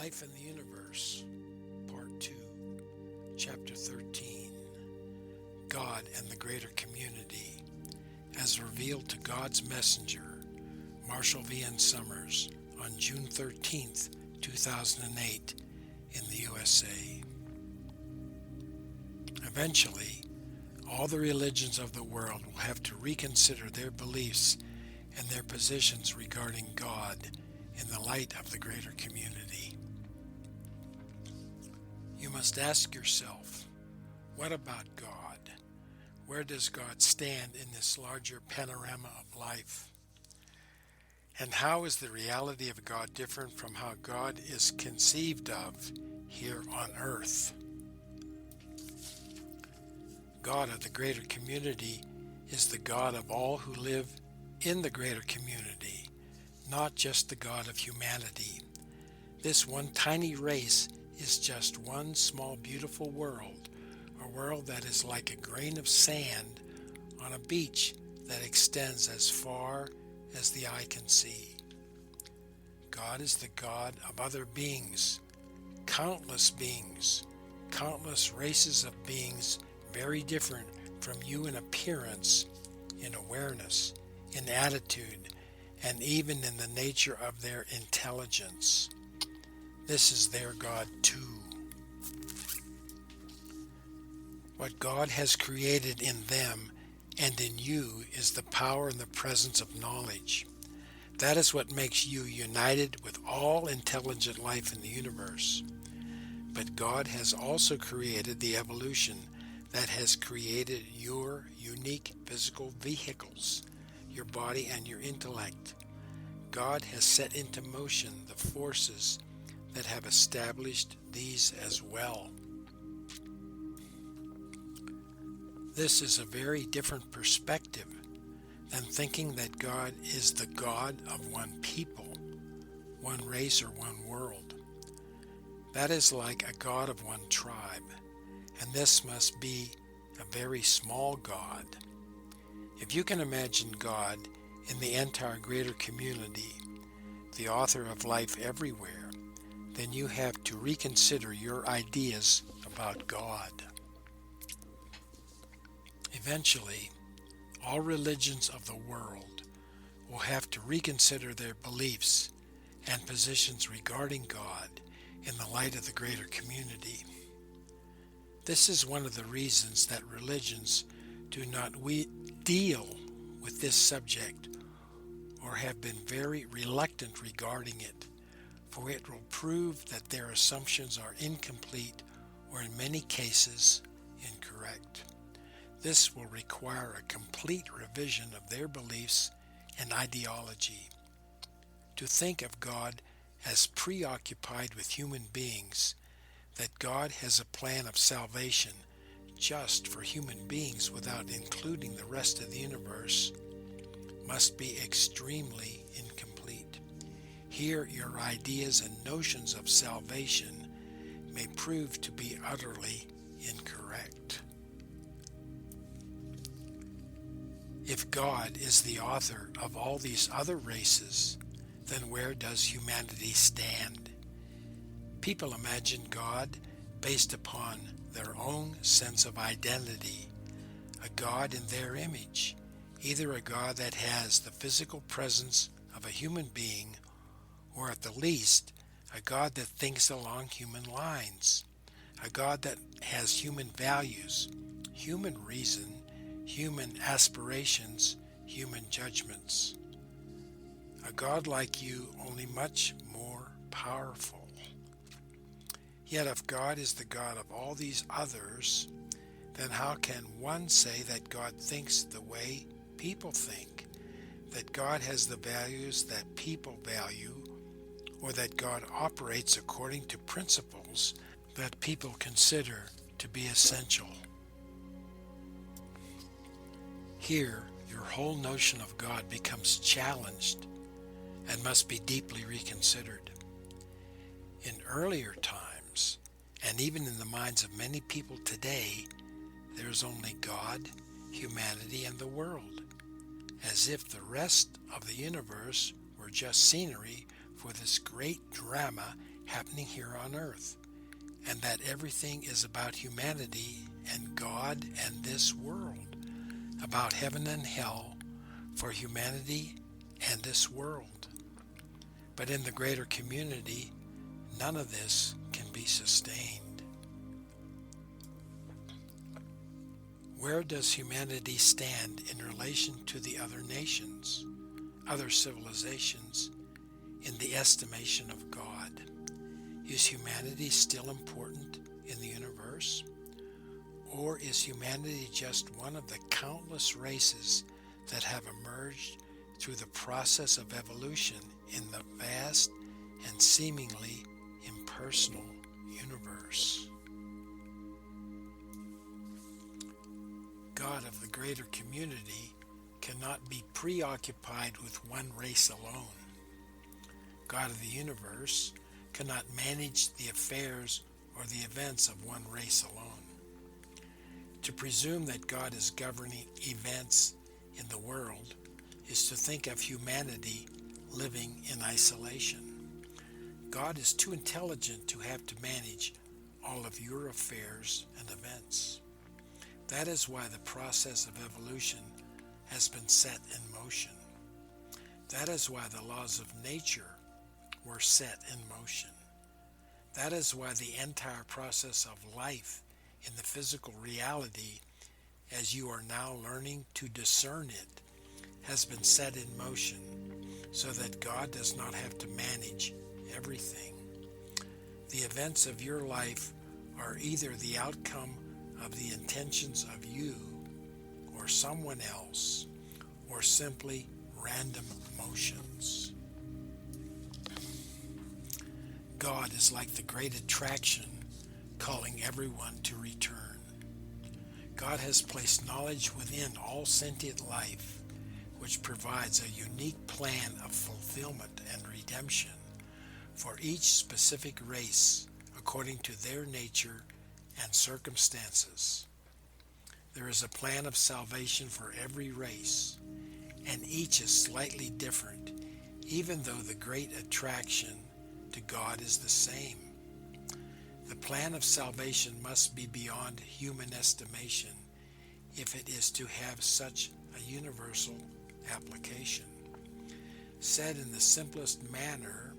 Life in the Universe, Part 2, Chapter 13, God and the Greater Community, as revealed to God's messenger, Marshall V. N. Summers, on June 13, 2008, in the USA. Eventually, all the religions of the world will have to reconsider their beliefs and their positions regarding God in the light of the greater community. You must ask yourself, what about God? Where does God stand in this larger panorama of life? And how is the reality of God different from how God is conceived of here on earth? God of the greater community is the God of all who live in the greater community, not just the God of humanity. This one tiny race is just one small beautiful world, a world that is like a grain of sand on a beach that extends as far as the eye can see. God is the God of other beings, countless races of beings very different from you in appearance, in awareness, in attitude, and even in the nature of their intelligence. This is their God too. What God has created in them and in you is the power and the presence of knowledge. That is what makes you united with all intelligent life in the universe. But God has also created the evolution that has created your unique physical vehicles, your body and your intellect. God has set into motion the forces that have established these as well. This is a very different perspective than thinking that God is the God of one people, one race, or one world. That is like a God of one tribe, and this must be a very small God. If you can imagine God in the entire greater community, the author of life everywhere, then you have to reconsider your ideas about God. Eventually, all religions of the world will have to reconsider their beliefs and positions regarding God in the light of the greater community. This is one of the reasons that religions do not deal with this subject or have been very reluctant regarding it, for it will prove that their assumptions are incomplete or in many cases incorrect. This will require a complete revision of their beliefs and ideology. To think of God as preoccupied with human beings, that God has a plan of salvation just for human beings without including the rest of the universe, must be extremely incomplete. Here, your ideas and notions of salvation may prove to be utterly incorrect. If God is the author of all these other races, then where does humanity stand? People imagine God based upon their own sense of identity, a God in their image, either a God that has the physical presence of a human being, or at the least, a God that thinks along human lines, a God that has human values, human reason, human aspirations, human judgments. A God like you, only much more powerful. Yet if God is the God of all these others, then how can one say that God thinks the way people think, that God has the values that people value, or that God operates according to principles that people consider to be essential? Here, your whole notion of God becomes challenged and must be deeply reconsidered. In earlier times, and even in the minds of many people today, there is only God, humanity, and the world, as if the rest of the universe were just scenery for this great drama happening here on earth, and that everything is about humanity and God and this world, about heaven and hell for humanity and this world. But in the greater community, none of this can be sustained. Where does humanity stand in relation to the other nations, other civilizations, in the estimation of God? Is humanity still important in the universe? Or is humanity just one of the countless races that have emerged through the process of evolution in the vast and seemingly impersonal universe? God of the greater community cannot be preoccupied with one race alone. God of the universe cannot manage the affairs or the events of one race alone. To presume that God is governing events in the world is to think of humanity living in isolation. God is too intelligent to have to manage all of your affairs and events. That is why the process of evolution has been set in motion. That is why the laws of nature were set in motion. That is why the entire process of life in the physical reality, as you are now learning to discern it, has been set in motion so that God does not have to manage everything. The events of your life are either the outcome of the intentions of you or someone else, or simply random motions. God is like the great attraction calling everyone to return. God has placed knowledge within all sentient life, which provides a unique plan of fulfillment and redemption for each specific race according to their nature and circumstances. There is a plan of salvation for every race, and each is slightly different, even though the great attraction to God is the same. The plan of salvation must be beyond human estimation if it is to have such a universal application. Said in the simplest manner,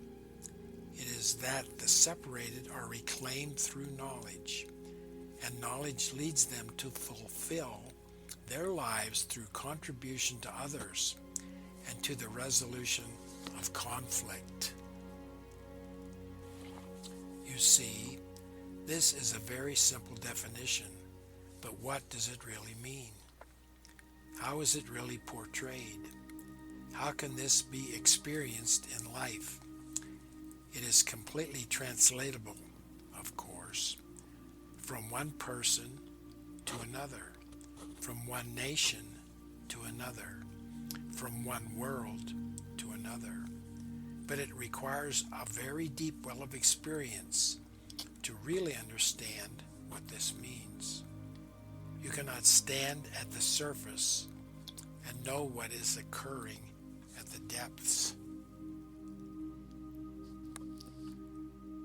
it is that the separated are reclaimed through knowledge, and knowledge leads them to fulfill their lives through contribution to others and to the resolution of conflict. You see, this is a very simple definition, but what does it really mean? How is it really portrayed? How can this be experienced in life? It is completely translatable, of course, from one person to another, from one nation to another, from one world to another. But it requires a very deep well of experience to really understand what this means. You cannot stand at the surface and know what is occurring at the depths.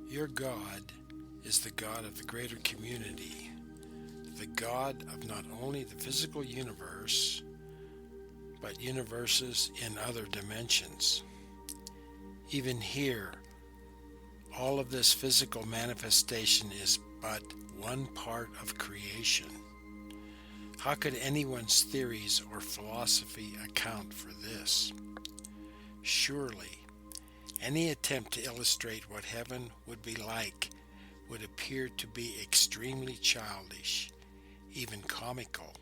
Your God is the God of the greater community, the God of not only the physical universe, but universes in other dimensions. Even here, all of this physical manifestation is but one part of creation. How could anyone's theories or philosophy account for this? Surely, any attempt to illustrate what heaven would be like would appear to be extremely childish, even comical,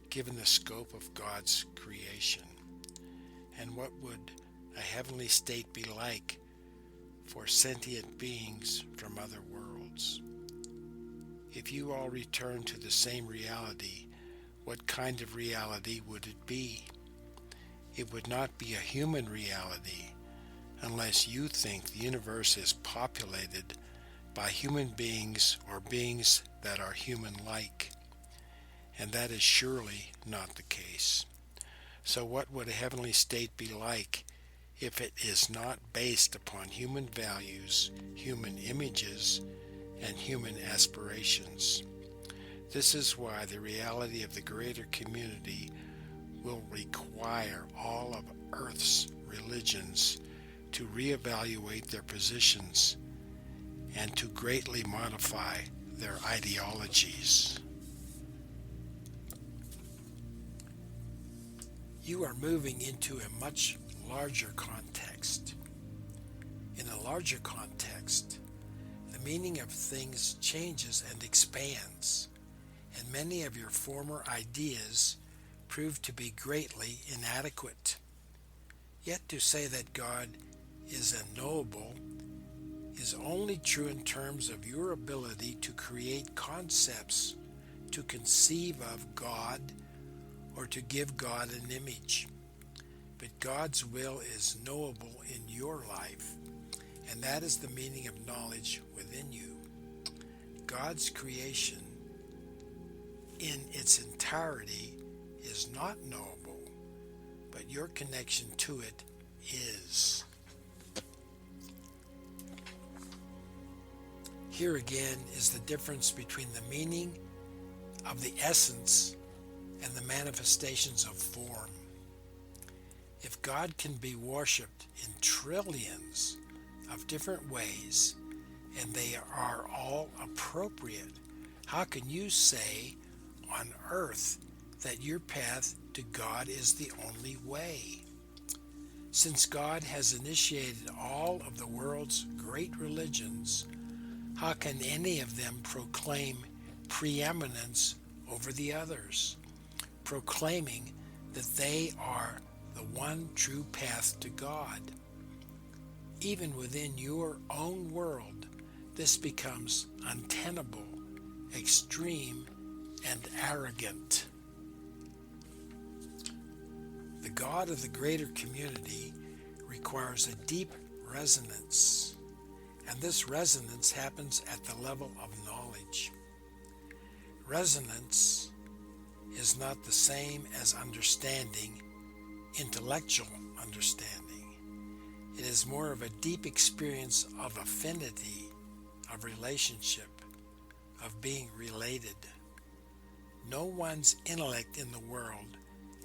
given the scope of God's creation. And what would a heavenly state be like for sentient beings from other worlds? If you all return to the same reality, what kind of reality would it be? It would not be a human reality unless you think the universe is populated by human beings or beings that are human-like. And that is surely not the case. So what would a heavenly state be like if it is not based upon human values, human images, and human aspirations. This is why the reality of the greater community will require all of Earth's religions to reevaluate their positions and to greatly modify their ideologies. You are moving into a much larger context. In a larger context, the meaning of things changes and expands, and many of your former ideas prove to be greatly inadequate. Yet to say that God is unknowable is only true in terms of your ability to create concepts, to conceive of God, or to give God an image. But God's will is knowable in your life, and that is the meaning of knowledge within you. God's creation in its entirety is not knowable, but your connection to it is. Here again is the difference between the meaning of the essence and the manifestations of form. If God can be worshipped in trillions of different ways, and they are all appropriate, how can you say on earth that your path to God is the only way? Since God has initiated all of the world's great religions, how can any of them proclaim preeminence over the others, proclaiming that they are the one true path to God? Even within your own world, this becomes untenable, extreme, and arrogant. The God of the greater community requires a deep resonance, and this resonance happens at the level of knowledge. Resonance is not the same as understanding, intellectual understanding. It is more of a deep experience of affinity, of relationship, of being related. No one's intellect in the world,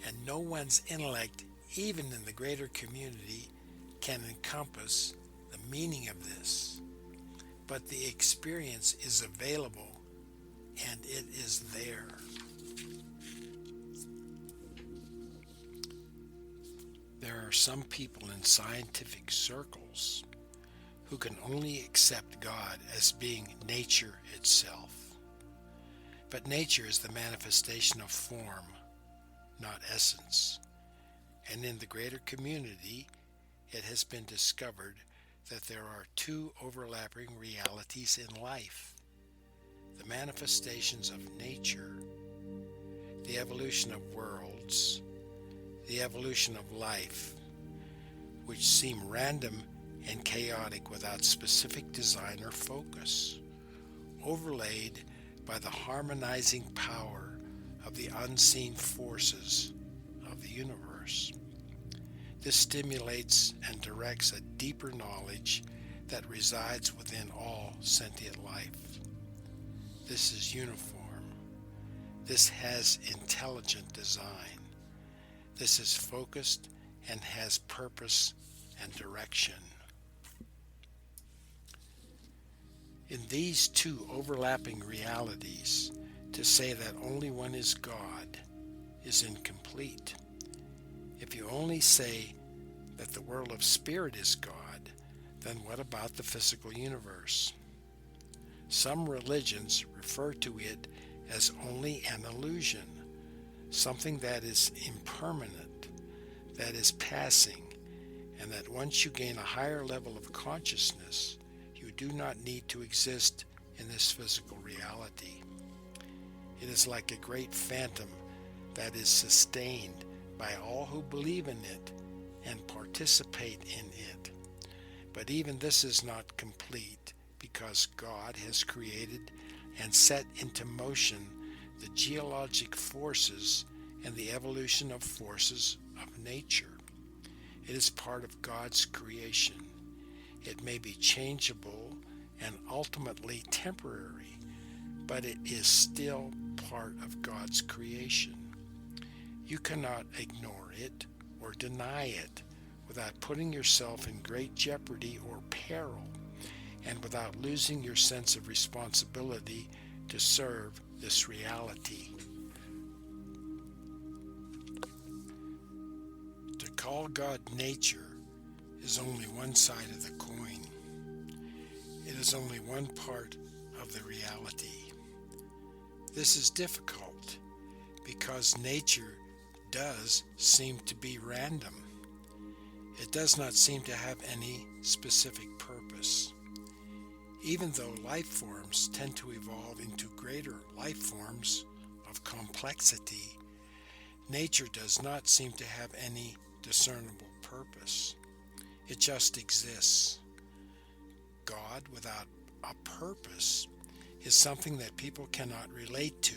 and no one's intellect even in the greater community, can encompass the meaning of this. But the experience is available, and it is there. There are some people in scientific circles who can only accept God as being nature itself. But nature is the manifestation of form, not essence. And in the greater community, it has been discovered that there are two overlapping realities in life: the manifestations of nature, the evolution of worlds, the evolution of life, which seem random and chaotic without specific design or focus, overlaid by the harmonizing power of the unseen forces of the universe. This stimulates and directs a deeper knowledge that resides within all sentient life. This is uniform. This has intelligent design. This is focused and has purpose and direction. In these two overlapping realities, to say that only one is God is incomplete. If you only say that the world of spirit is God, then what about the physical universe? Some religions refer to it as only an illusion, something that is impermanent, that is passing, and that once you gain a higher level of consciousness, you do not need to exist in this physical reality. It is like a great phantom that is sustained by all who believe in it and participate in it. But even this is not complete, because God has created and set into motion the geologic forces and the evolution of forces of nature. It is part of God's creation. It may be changeable and ultimately temporary, but it is still part of God's creation. You cannot ignore it or deny it without putting yourself in great jeopardy or peril, and without losing your sense of responsibility to serve this reality. To call God nature is only one side of the coin. It is only one part of the reality. This is difficult because nature does seem to be random. It does not seem to have any specific purpose. Even though life forms tend to evolve into greater life forms of complexity, nature does not seem to have any discernible purpose. It just exists. God without a purpose is something that people cannot relate to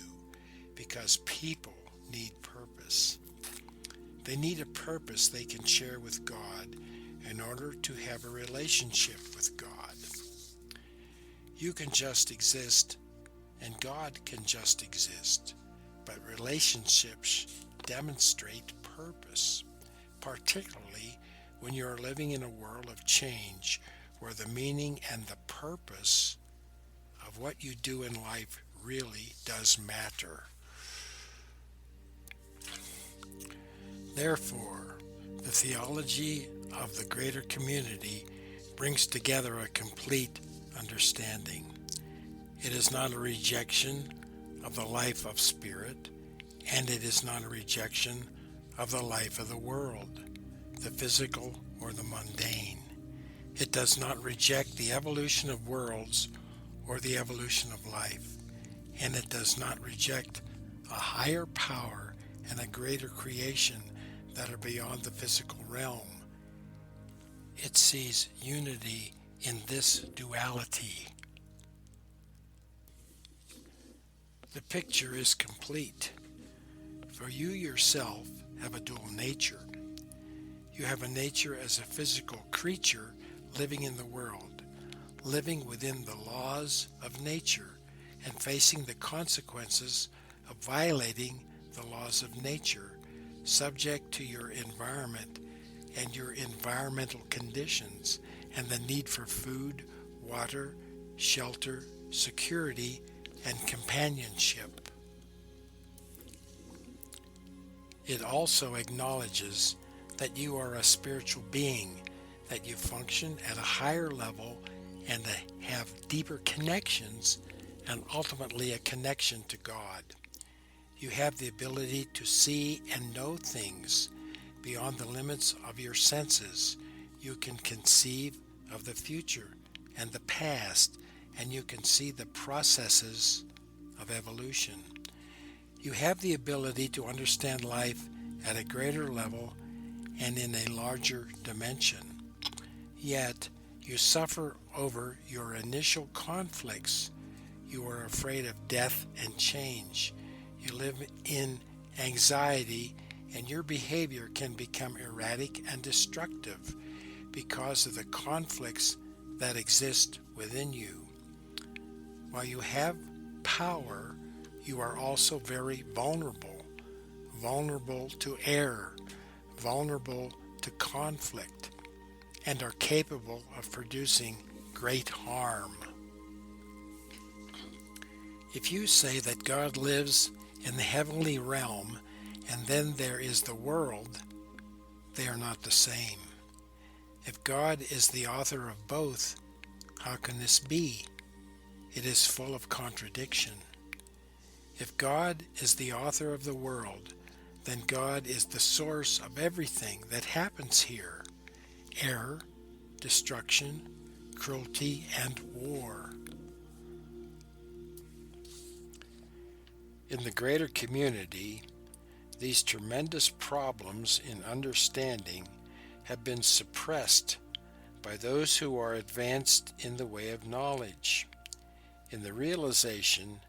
because people need purpose. They need a purpose they can share with God in order to have a relationship with God. You can just exist, and God can just exist, but relationships demonstrate purpose, particularly when you are living in a world of change where the meaning and the purpose of what you do in life really does matter. Therefore, the theology of the greater community brings together a complete understanding. It is not a rejection of the life of spirit, and it is not a rejection of the life of the world, the physical or the mundane. It does not reject the evolution of worlds or the evolution of life, and it does not reject a higher power and a greater creation that are beyond the physical realm. It sees unity in this duality. The picture is complete, for you yourself have a dual nature. You have a nature as a physical creature living in the world, living within the laws of nature and facing the consequences of violating the laws of nature, subject to your environment and your environmental conditions and the need for food, water, shelter, security, and companionship. It also acknowledges that you are a spiritual being, that you function at a higher level and have deeper connections and ultimately a connection to God. You have the ability to see and know things beyond the limits of your senses. You can conceive of the future and the past, and you can see the processes of evolution. You have the ability to understand life at a greater level and in a larger dimension. Yet, you suffer over your initial conflicts. You are afraid of death and change. You live in anxiety, and your behavior can become erratic and destructive because of the conflicts that exist within you. While you have power, you are also very vulnerable, vulnerable to error, vulnerable to conflict, and are capable of producing great harm. If you say that God lives in the heavenly realm and then there is the world, they are not the same. If God is the author of both, how can this be? It is full of contradiction. If God is the author of the world, then God is the source of everything that happens here: error, destruction, cruelty, and war. In the greater community, these tremendous problems in understanding have been suppressed by those who are advanced in the way of knowledge, in the realization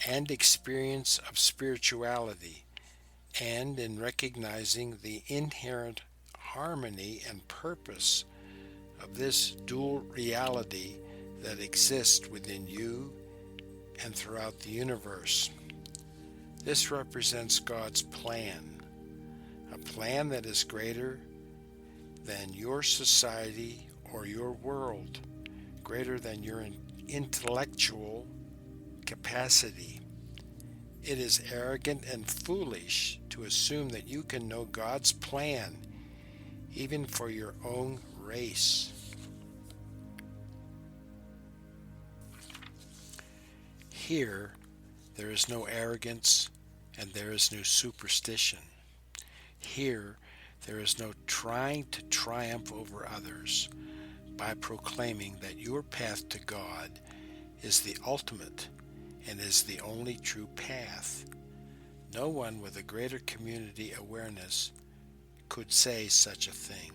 and experience of spirituality, and in recognizing the inherent harmony and purpose of this dual reality that exists within you and throughout the universe. This represents God's plan, a plan that is greater than your society or your world, greater than your intellectual capacity. It is arrogant and foolish to assume that you can know God's plan even for your own race. Here, there is no arrogance and there is no superstition. Here, there is no trying to triumph over others by proclaiming that your path to God is the ultimate and is the only true path. No one with a greater community awareness could say such a thing.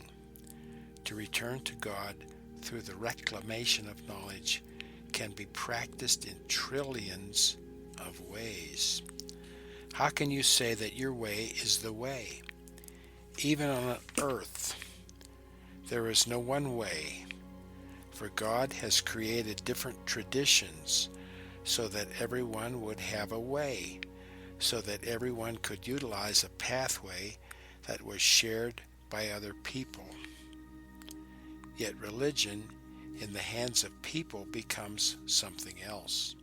To return to God through the reclamation of knowledge can be practiced in trillions of ways. How can you say that your way is the way? Even on earth, there is no one way, for God has created different traditions so that everyone would have a way, so that everyone could utilize a pathway that was shared by other people. Yet religion in the hands of people becomes something else.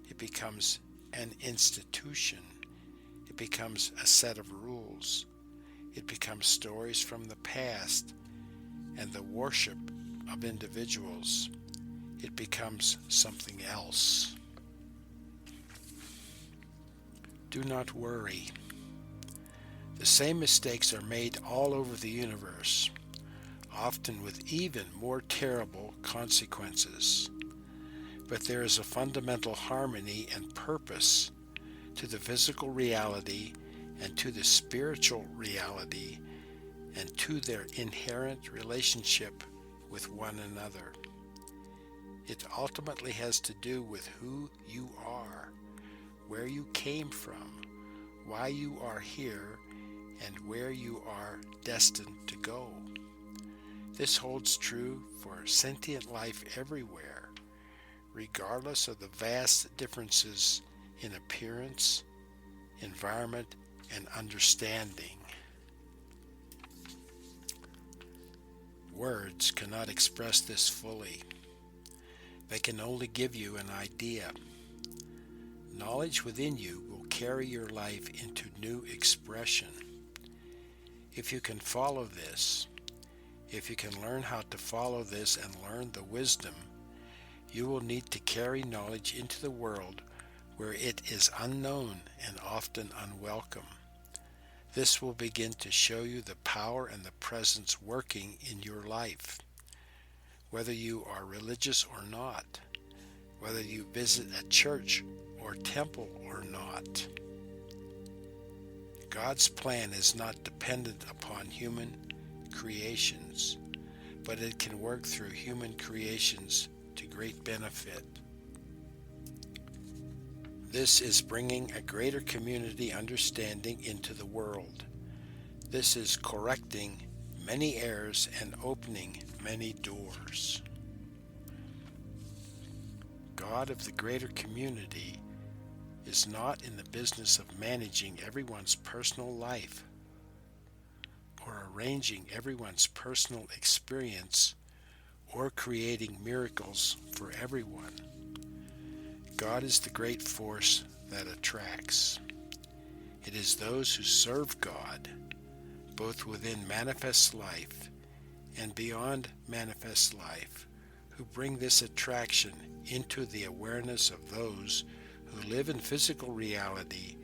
It becomes an institution. It becomes a set of rules. It becomes stories from the past and the worship of individuals. It becomes something else. Do not worry. The same mistakes are made all over the universe, often with even more terrible consequences. But there is a fundamental harmony and purpose to the physical reality and to the spiritual reality and to their inherent relationship with one another. It ultimately has to do with who you are, where you came from, why you are here, and where you are destined to go. This holds true for sentient life everywhere, regardless of the vast differences in appearance, environment, and understanding. Words cannot express this fully. They can only give you an idea. Knowledge within you will carry your life into new expression. If you can follow this, if you can learn how to follow this and learn the wisdom, you will need to carry knowledge into the world where it is unknown and often unwelcome. This will begin to show you the power and the presence working in your life. Whether you are religious or not, whether you visit a church or temple or not. God's plan is not dependent upon human creations, but it can work through human creations to great benefit. This is bringing a greater community understanding into the world. This is correcting many errors and opening many doors. God of the greater community is not in the business of managing everyone's personal life or arranging everyone's personal experience or creating miracles for everyone. God is the great force that attracts. It is those who serve God, both within manifest life and beyond manifest life, who bring this attraction into the awareness of those who live in physical reality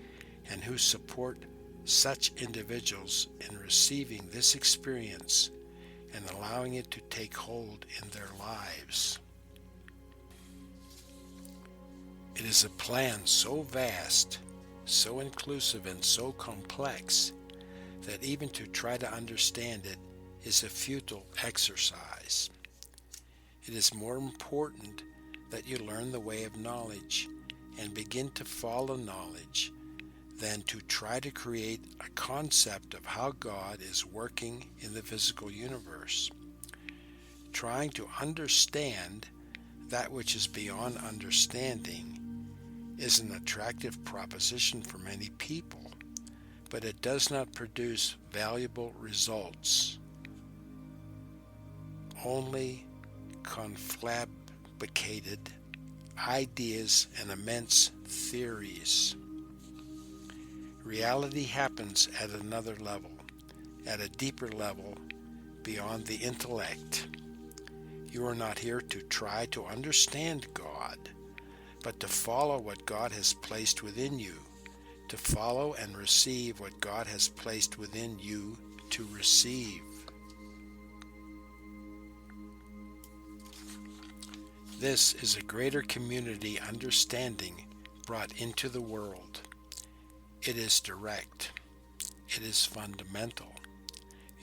and who support such individuals in receiving this experience and allowing it to take hold in their lives. It is a plan so vast, so inclusive, and so complex that even to try to understand it is a futile exercise. It is more important that you learn the way of knowledge and begin to follow knowledge than to try to create a concept of how God is working in the physical universe. Trying to understand that which is beyond understanding is an attractive proposition for many people, but it does not produce valuable results, only conflagrated ideas and immense theories. Reality happens at another level, at a deeper level beyond the intellect. You are not here to try to understand God, but to follow what God has placed within you, to follow and receive what God has placed within you to receive. This is a greater community understanding brought into the world. It is direct. It is fundamental.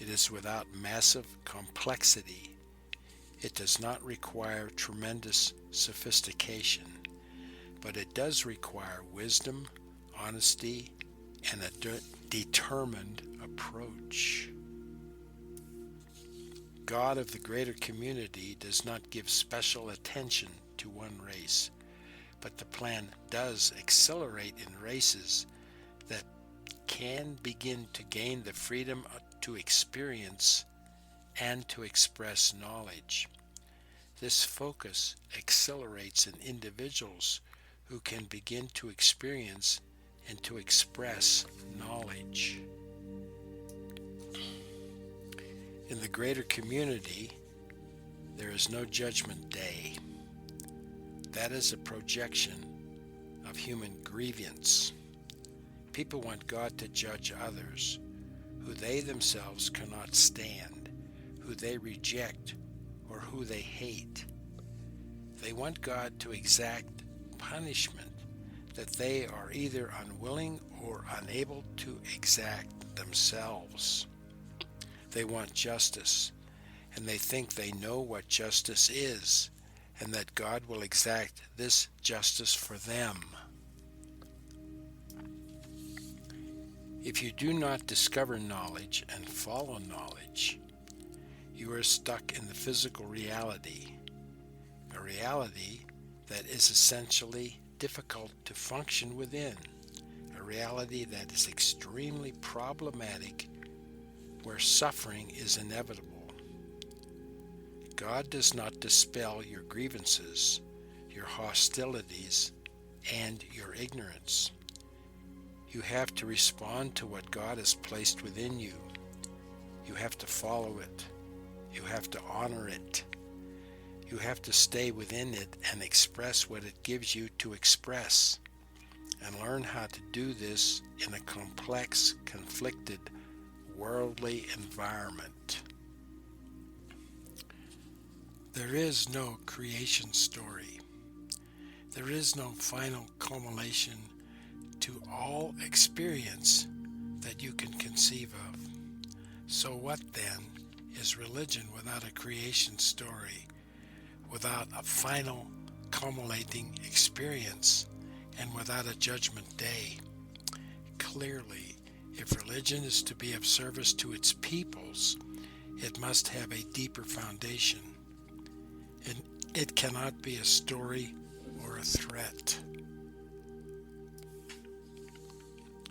It is without massive complexity. It does not require tremendous sophistication, but it does require wisdom, honesty, and a determined approach. God of the greater community does not give special attention to one race, but the plan does accelerate in races that can begin to gain the freedom to experience and to express knowledge. This focus accelerates in individuals who can begin to experience and to express knowledge. In the greater community, there is no judgment day. That is a projection of human grievance. People want God to judge others who they themselves cannot stand, who they reject, or who they hate. They want God to exact punishment that they are either unwilling or unable to exact themselves. They want justice, and they think they know what justice is, and that God will exact this justice for them. If you do not discover knowledge and follow knowledge, you are stuck in the physical reality, a reality that is essentially difficult to function within, a reality that is extremely problematic, where suffering is inevitable. God does not dispel your grievances, your hostilities, and your ignorance. You have to respond to what God has placed within you. You have to follow it. You have to honor it. You have to stay within it and express what it gives you to express, and learn how to do this in a complex, conflicted, worldly environment. There is no creation story. There is no final culmination to all experience that you can conceive of. So what then is religion without a creation story, without a final culminating experience, and without a judgment day? Clearly, if religion is to be of service to its peoples, it must have a deeper foundation. It cannot be a story or a threat.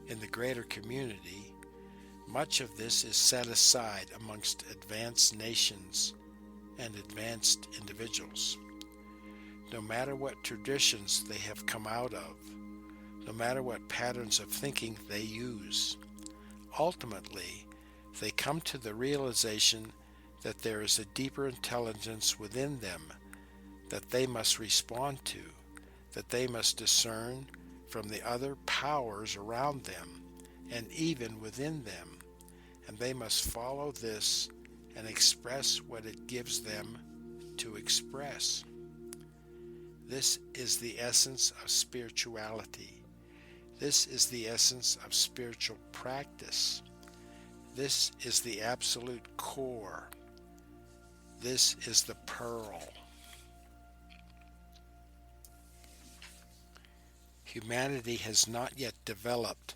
In the greater community, much of this is set aside amongst advanced nations and advanced individuals. No matter what traditions they have come out of, no matter what patterns of thinking they use, ultimately, they come to the realization that there is a deeper intelligence within them that they must respond to, that they must discern from the other powers around them and even within them, and they must follow this and express what it gives them to express. This is the essence of spirituality. This is the essence of spiritual practice. This is the absolute core. This is the pearl. Humanity has not yet developed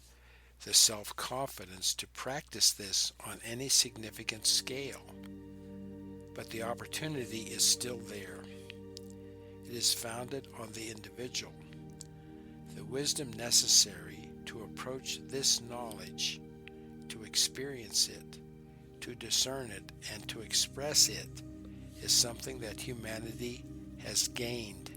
the self-confidence to practice this on any significant scale. But the opportunity is still there. It is founded on the individual. The wisdom necessary to approach this knowledge, to experience it, to discern it, and to express it is something that humanity has gained.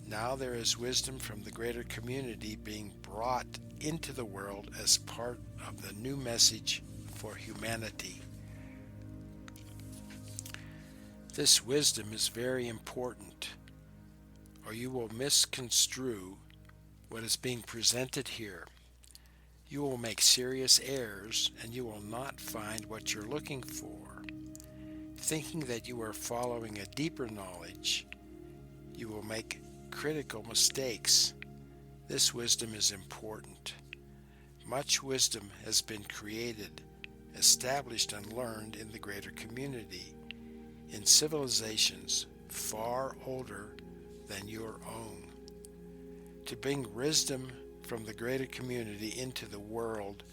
Now there is wisdom from the greater community being brought into the world as part of the new message for humanity. This wisdom is very important, or you will misconstrue what is being presented here. You will make serious errors, and you will not find what you're looking for. Thinking that you are following a deeper knowledge, you will make critical mistakes. This wisdom is important. Much wisdom has been created, established, and learned in the greater community, in civilizations far older than your own. To bring wisdom from the greater community into the world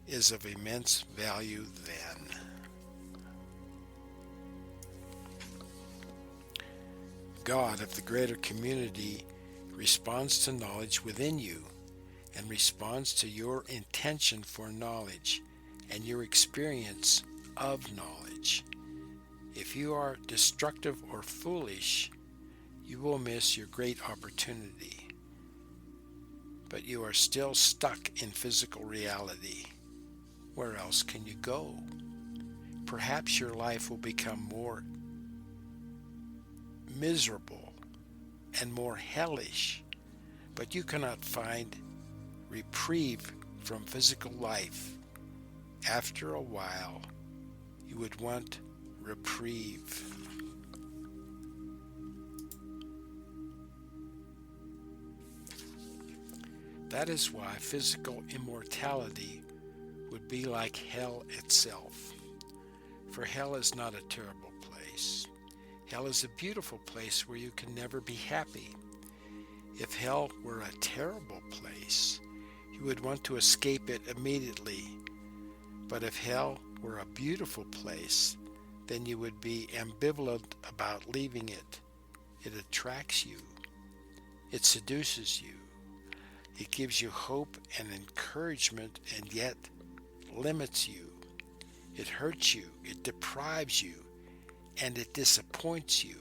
is of immense value then. God of the greater community responds to knowledge within you and responds to your intention for knowledge and your experience of knowledge. If you are destructive or foolish, you will miss your great opportunity. But you are still stuck in physical reality. Where else can you go? Perhaps your life will become more miserable and more hellish, but you cannot find reprieve from physical life. After a while, you would want reprieve. That is why physical immortality would be like hell itself. For hell is not a terrible place. Hell is a beautiful place where you can never be happy. If hell were a terrible place, you would want to escape it immediately. But if hell were a beautiful place, then you would be ambivalent about leaving it. It attracts you. It seduces you. It gives you hope and encouragement, and yet limits you. It hurts you. It deprives you. And it disappoints you.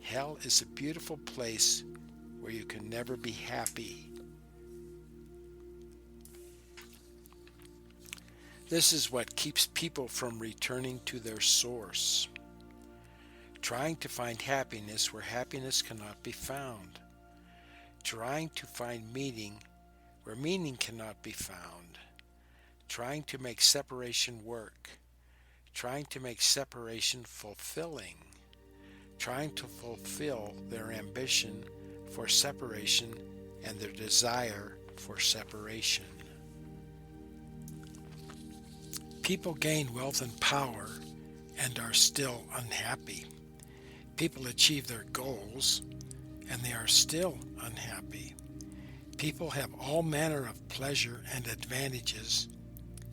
Hell is a beautiful place where you can never be happy. This is what keeps people from returning to their source, trying to find happiness where happiness cannot be found, trying to find meaning where meaning cannot be found, trying to make separation work, trying to make separation fulfilling, trying to fulfill their ambition for separation and their desire for separation. People gain wealth and power and are still unhappy. People achieve their goals and they are still unhappy. People have all manner of pleasure and advantages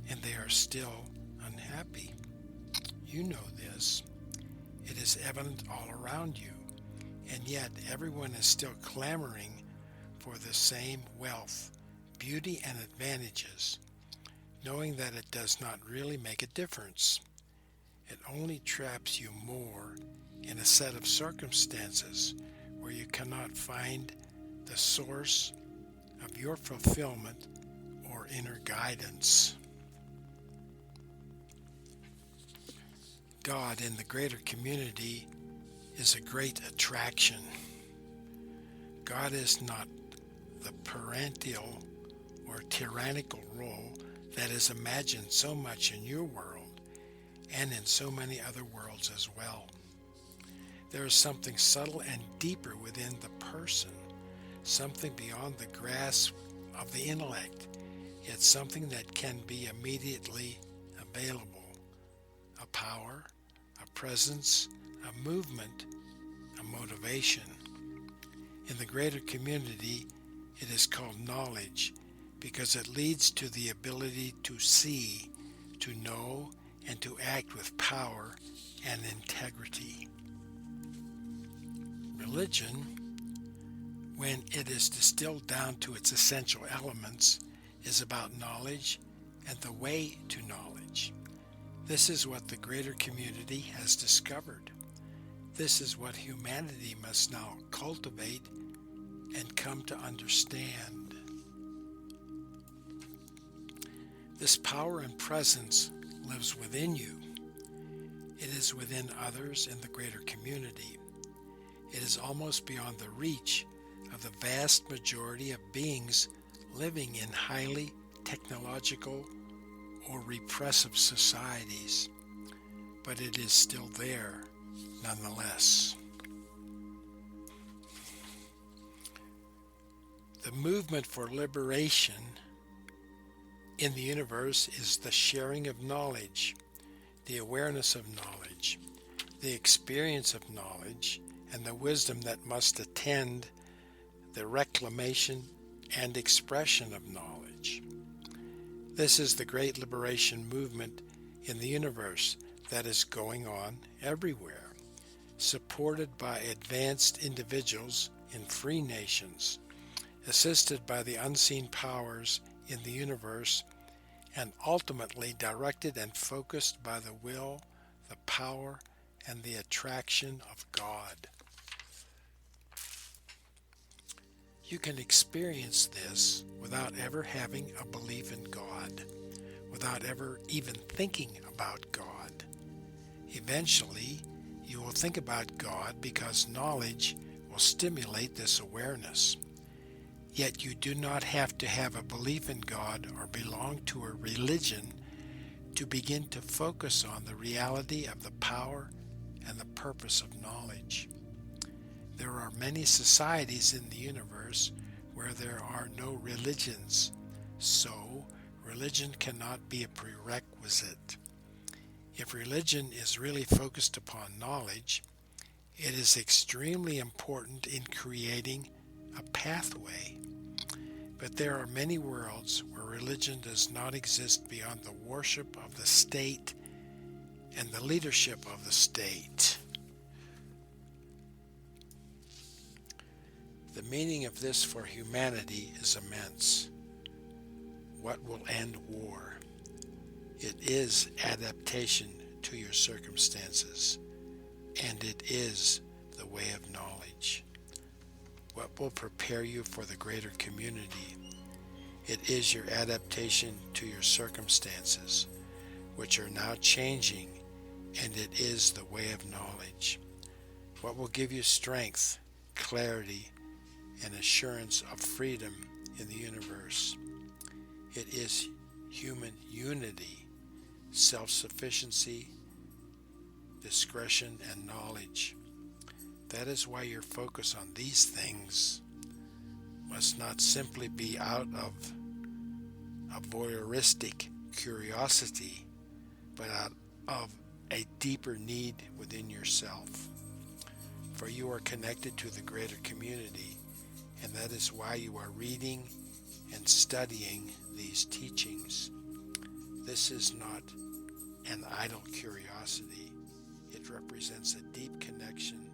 and they are still unhappy. You know this. It is evident all around you, and yet everyone is still clamoring for the same wealth, beauty, and advantages, knowing that it does not really make a difference. It only traps you more in a set of circumstances where you cannot find the source of your fulfillment or inner guidance. God in the greater community is a great attraction. God is not the parental or tyrannical role that is imagined so much in your world and in so many other worlds as well. There is something subtle and deeper within the person, something beyond the grasp of the intellect, yet something that can be immediately available. A power, a presence, a movement, a motivation. In the greater community, it is called knowledge, because it leads to the ability to see, to know, and to act with power and integrity. Religion, when it is distilled down to its essential elements, is about knowledge and the way to knowledge. This is what the greater community has discovered. This is what humanity must now cultivate and come to understand. This power and presence lives within you. It is within others in the greater community. It is almost beyond the reach of the vast majority of beings living in highly technological or repressive societies, but it is still there nonetheless. The movement for liberation in the universe is the sharing of knowledge, the awareness of knowledge, the experience of knowledge, and the wisdom that must attend the reclamation and expression of knowledge. This is the great liberation movement in the universe that is going on everywhere, supported by advanced individuals in free nations, assisted by the unseen powers in the universe, and ultimately directed and focused by the will, the power, and the attraction of God. You can experience this without ever having a belief in God, without ever even thinking about God. Eventually, you will think about God because knowledge will stimulate this awareness. Yet you do not have to have a belief in God or belong to a religion to begin to focus on the reality of the power and the purpose of knowledge. There are many societies in the universe where there are no religions, so religion cannot be a prerequisite. If religion is really focused upon knowledge, it is extremely important in creating a pathway. But there are many worlds where religion does not exist beyond the worship of the state and the leadership of the state. The meaning of this for humanity is immense. What will end war? It is adaptation to your circumstances, and it is the way of knowledge. What will prepare you for the greater community? It is your adaptation to your circumstances, which are now changing, and it is the way of knowledge. What will give you strength, clarity, and assurance of freedom in the universe? It is human unity, self-sufficiency, discretion, and knowledge. That is why your focus on these things must not simply be out of a voyeuristic curiosity, but out of a deeper need within yourself. For you are connected to the greater community, and that is why you are reading and studying these teachings. This is not an idle curiosity. It represents a deep connection